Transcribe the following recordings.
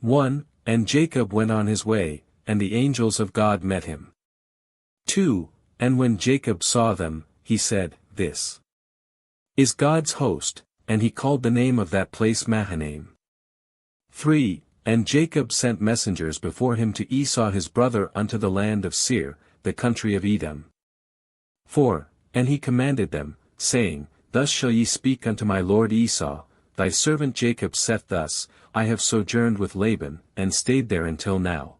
1. And Jacob went on his way, and the angels of God met him. 2. And when Jacob saw them, he said, This is God's host, and he called the name of that place Mahanaim. 3. And Jacob sent messengers before him to Esau his brother unto the land of Seir, the country of Edom. 4. And he commanded them, saying, Thus shall ye speak unto my lord Esau, Thy servant Jacob saith thus, I have sojourned with Laban, and stayed there until now.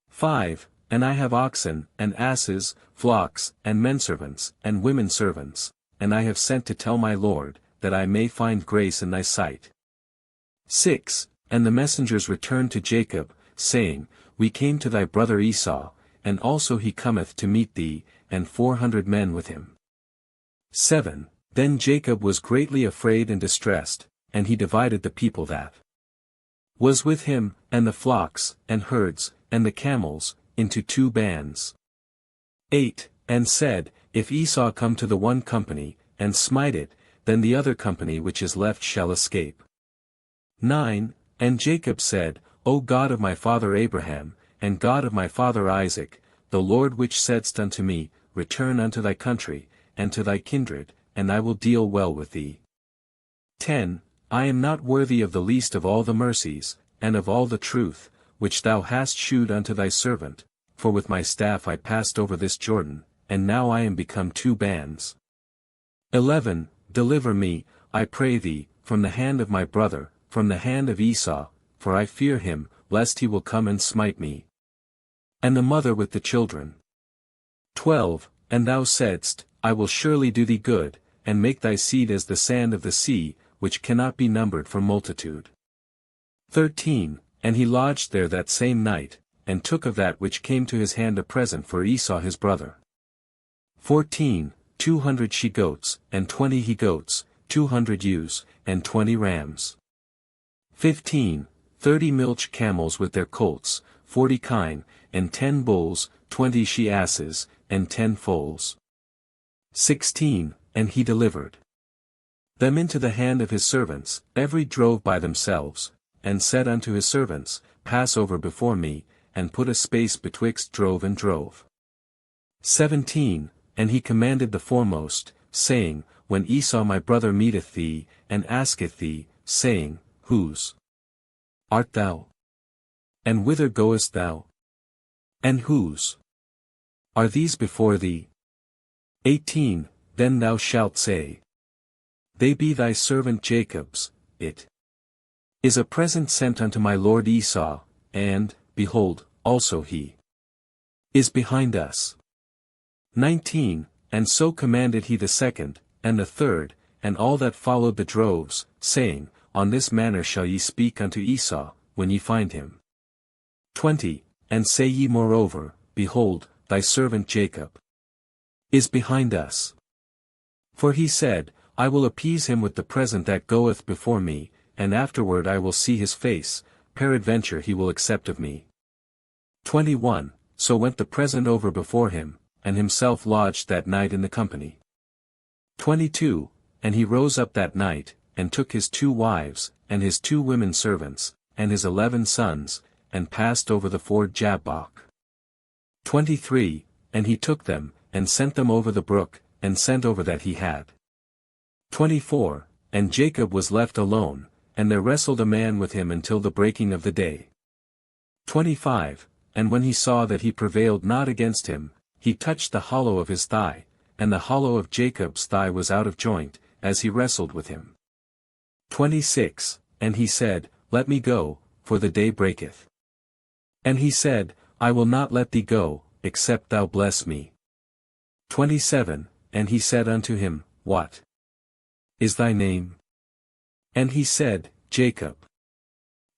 5. And I have oxen, and asses, flocks, and menservants, and women servants, and I have sent to tell my lord, that I may find grace in thy sight. 6. And the messengers returned to Jacob, saying, We came to thy brother Esau, and also he cometh to meet thee, and 400 men with him. 7. Then Jacob was greatly afraid and distressed, and he divided the people that was with him, and the flocks, and herds, and the camels, into 2 bands. 8. And said, If Esau come to the one company, and smite it, then the other company which is left shall escape. 9. And Jacob said, O God of my father Abraham, and God of my father Isaac, the Lord which saidst unto me, Return unto thy country, and to thy kindred, and I will deal well with thee. 10. I am not worthy of the least of all the mercies, and of all the truth, which thou hast shewed unto thy servant, for with my staff I passed over this Jordan, and now I am become 2 bands. 11. Deliver me, I pray thee, from the hand of my brother, from the hand of Esau, for I fear him, lest he will come and smite me, and the mother with the children. 12. And thou saidst, I will surely do thee good, and make thy seed as the sand of the sea, which cannot be numbered for multitude. 13. And he lodged there that same night, and took of that which came to his hand a present for Esau his brother. 14. 200 she-goats, and 20 he-goats, 200 ewes, and 20 rams. 15. 30 milch camels with their colts, 40 kine, and 10 bulls, 20 she-asses, and 10 foals. 16. And he delivered them into the hand of his servants, every drove by themselves, and said unto his servants, Pass over before me, and put a space betwixt drove and drove. 17. And he commanded the foremost, saying, When Esau my brother meeteth thee, and asketh thee, saying, Whose art thou? And whither goest thou? And whose are these before thee? 18. Then thou shalt say, They be thy servant Jacob's, it is a present sent unto my lord Esau, and, behold, also he is behind us. 19. And so commanded he the second, and the third, and all that followed the droves, saying, On this manner shall ye speak unto Esau, when ye find him. 20. And say ye moreover, Behold, thy servant Jacob is behind us. For he said, I will appease him with the present that goeth before me, and afterward I will see his face, peradventure he will accept of me. 21. So went the present over before him, and himself lodged that night in the company. 22. And he rose up that night, and took his 2 wives, and his 2 women servants, and his 11 sons, and passed over the ford Jabbok. 23. And he took them, and sent them over the brook, and sent over that he had. 24. And Jacob was left alone, and there wrestled a man with him until the breaking of the day. 25. And when he saw that he prevailed not against him, he touched the hollow of his thigh, and the hollow of Jacob's thigh was out of joint, as he wrestled with him. 26. And he said, Let me go, for the day breaketh. And he said, I will not let thee go, except thou bless me. 27. And he said unto him, What is thy name? And he said, Jacob.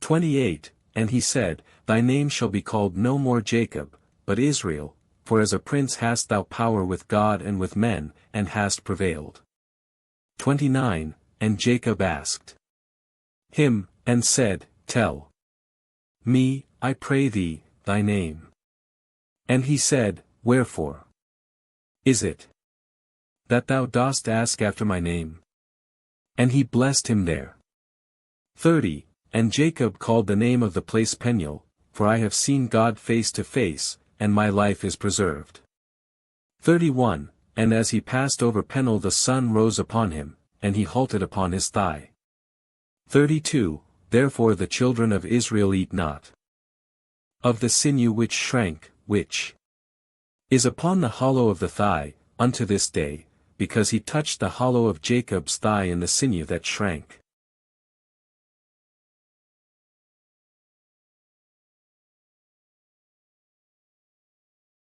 28. And he said, Thy name shall be called no more Jacob, but Israel, for as a prince hast thou power with God and with men, and hast prevailed. 29. And Jacob asked him, and said, Tell me, I pray thee, thy name. And he said, Wherefore is it that thou dost ask after my name? And he blessed him there. 30. And Jacob called the name of the place Peniel, for I have seen God face to face, and my life is preserved. 31. And as he passed over Peniel the sun rose upon him, and he halted upon his thigh. 32. Therefore the children of Israel eat not of the sinew which shrank, which is upon the hollow of the thigh, unto this day, because he touched the hollow of Jacob's thigh in the sinew that shrank.